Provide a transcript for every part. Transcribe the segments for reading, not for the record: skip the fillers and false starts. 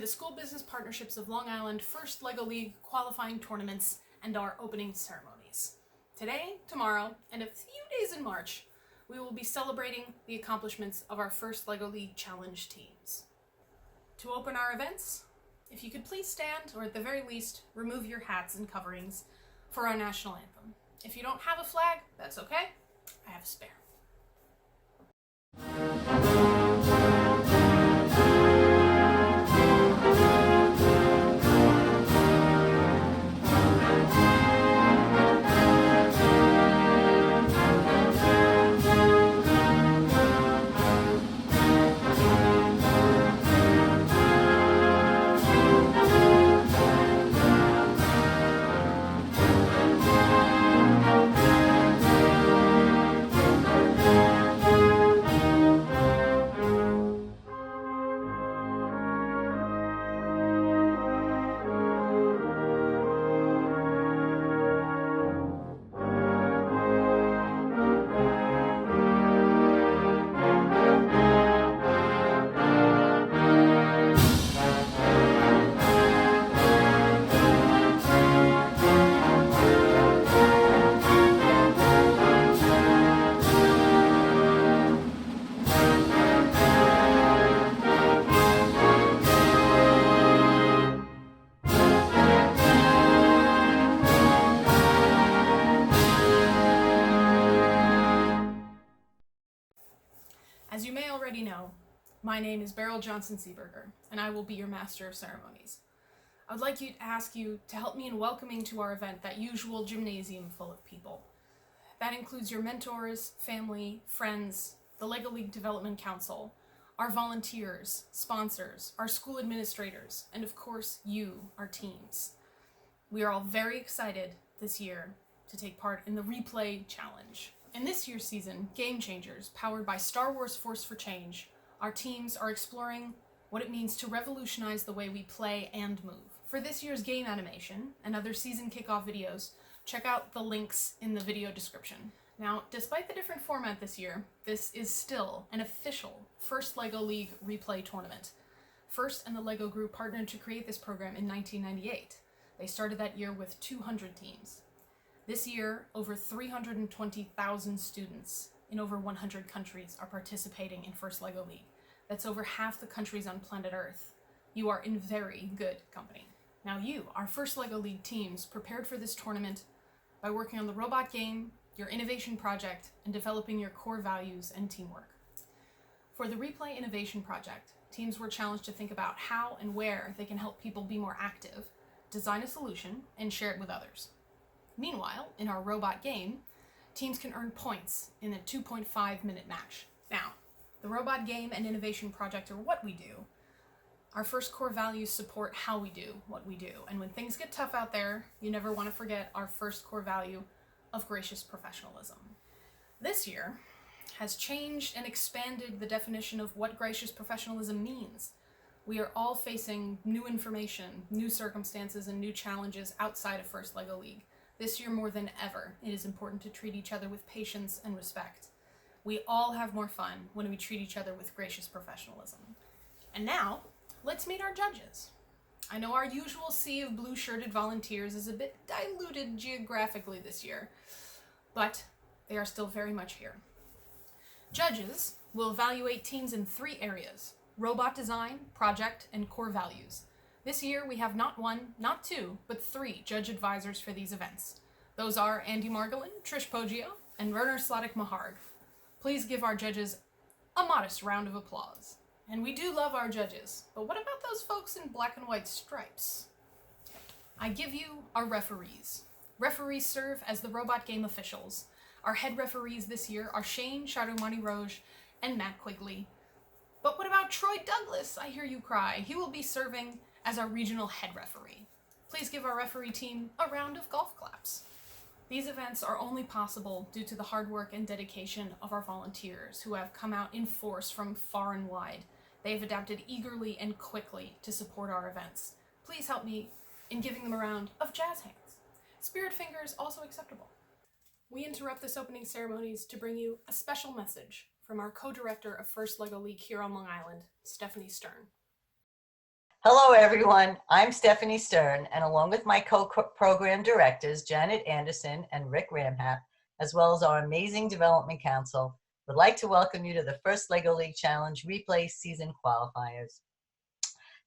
the School Business Partnerships of Long Island First LEGO League qualifying tournaments and our opening ceremonies. Today, tomorrow, and a few days in March, we will be celebrating the accomplishments of our First LEGO League Challenge teams. To open our events, if you could please stand, or at the very least, remove your hats and coverings for our national anthem. If you don't have a flag, that's okay. I have a spare. As you may already know, my name is Beryl Johnson-Seeberger, and I will be your Master of Ceremonies. I would like to ask you to help me in welcoming to our event that usual gymnasium full of people. That includes your mentors, family, friends, the LEGO League Development Council, our volunteers, sponsors, our school administrators, and of course you, our teams. We are all very excited this year to take part in the Replay Challenge. In this year's season, Game Changers, powered by Star Wars Force for Change, our teams are exploring what it means to revolutionize the way we play and move. For this year's game animation and other season kickoff videos, check out the links in the video description. Now, despite the different format this year, this is still an official First LEGO League Replay tournament. First and the LEGO Group partnered to create this program in 1998. They started that year with 200 teams. This year, over 320,000 students in over 100 countries are participating in First LEGO League. That's over half the countries on planet Earth. You are in very good company. Now you, our First LEGO League teams, prepared for this tournament by working on the robot game, your innovation project, and developing your core values and teamwork. For the Replay Innovation Project, teams were challenged to think about how and where they can help people be more active, design a solution, and share it with others. Meanwhile, in our robot game, teams can earn points in a 2.5-minute match. Now, the robot game and innovation project are what we do. Our first core values support how we do what we do. And when things get tough out there, you never want to forget our first core value of gracious professionalism. This year has changed and expanded the definition of what gracious professionalism means. We are all facing new information, new circumstances, and new challenges outside of First LEGO League. This year more than ever, it is important to treat each other with patience and respect. We all have more fun when we treat each other with gracious professionalism. And now, let's meet our judges. I know our usual sea of blue-shirted volunteers is a bit diluted geographically this year, but they are still very much here. Judges will evaluate teams in 3 areas: robot design, project, and core values. This year, we have not 1, not 2, but 3 judge advisors for these events. Those are Andy Margolin, Trish Poggio, and Werner Sladik-Maharg. Please give our judges a modest round of applause. And we do love our judges, but what about those folks in black and white stripes? I give you our referees. Referees serve as the robot game officials. Our head referees this year are Shane Chaudhumani-Roge and Matt Quigley. But what about Troy Douglas? I hear you cry. He will be serving as our regional head referee. Please give our referee team a round of golf claps. These events are only possible due to the hard work and dedication of our volunteers who have come out in force from far and wide. They have adapted eagerly and quickly to support our events. Please help me in giving them a round of jazz hands. Spirit fingers also acceptable. We interrupt this opening ceremonies to bring you a special message from our co-director of First LEGO League here on Long Island, Stephanie Stern. Hello, everyone. I'm Stephanie Stern, and along with my co-program directors, Janet Anderson and Rick Ramhap, as well as our amazing development council, would like to welcome you to the first LEGO League Challenge Replay Season Qualifiers.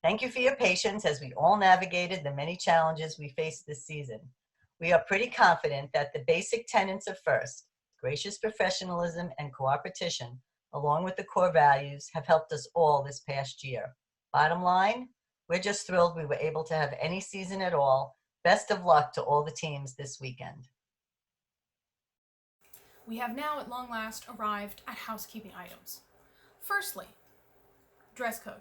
Thank you for your patience as we all navigated the many challenges we faced this season. We are pretty confident that the basic tenets of FIRST, gracious professionalism and cooperation, along with the core values, have helped us all this past year. Bottom line, we're just thrilled we were able to have any season at all. Best of luck to all the teams this weekend. We have now at long last arrived at housekeeping items. Firstly, dress code.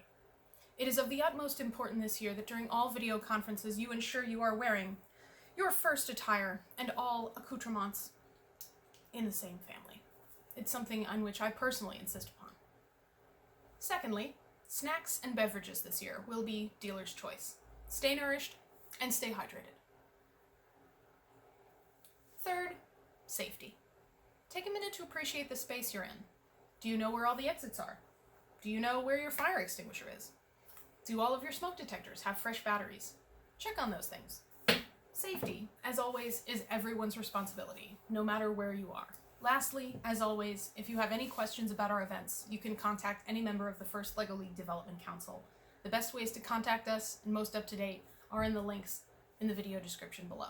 It is of the utmost importance this year that during all video conferences you ensure you are wearing your first attire and all accoutrements in the same family. It's something on which I personally insist upon. Secondly, snacks and beverages this year will be dealer's choice. Stay nourished and stay hydrated. Third, safety. Take a minute to appreciate the space you're in. Do you know where all the exits are? Do you know where your fire extinguisher is? Do all of your smoke detectors have fresh batteries? Check on those things. Safety, as always, is everyone's responsibility, no matter where you are. Lastly, as always, if you have any questions about our events, you can contact any member of the First LEGO League Development Council. The best ways to contact us, and most up-to-date, are in the links in the video description below.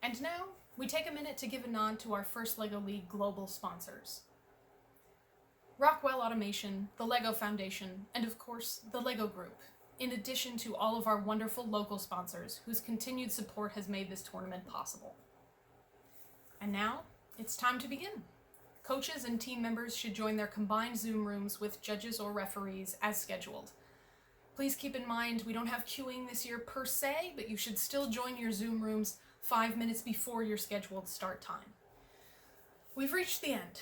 And now, we take a minute to give a nod to our First LEGO League global sponsors. Rockwell Automation, the LEGO Foundation, and of course, the LEGO Group, in addition to all of our wonderful local sponsors whose continued support has made this tournament possible. And now, it's time to begin. Coaches and team members should join their combined Zoom rooms with judges or referees as scheduled. Please keep in mind we don't have queuing this year per se, but you should still join your Zoom rooms 5 minutes before your scheduled start time. We've reached the end.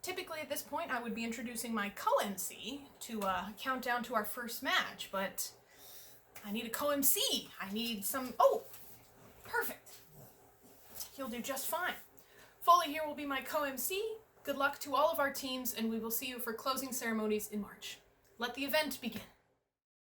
Typically at this point I would be introducing my co-MC to count down to our first match, but I need a co-MC. I need some... Oh! Perfect. You'll do just fine. Foley here will be my co-MC. Good luck to all of our teams, and we will see you for closing ceremonies in March. Let the event begin.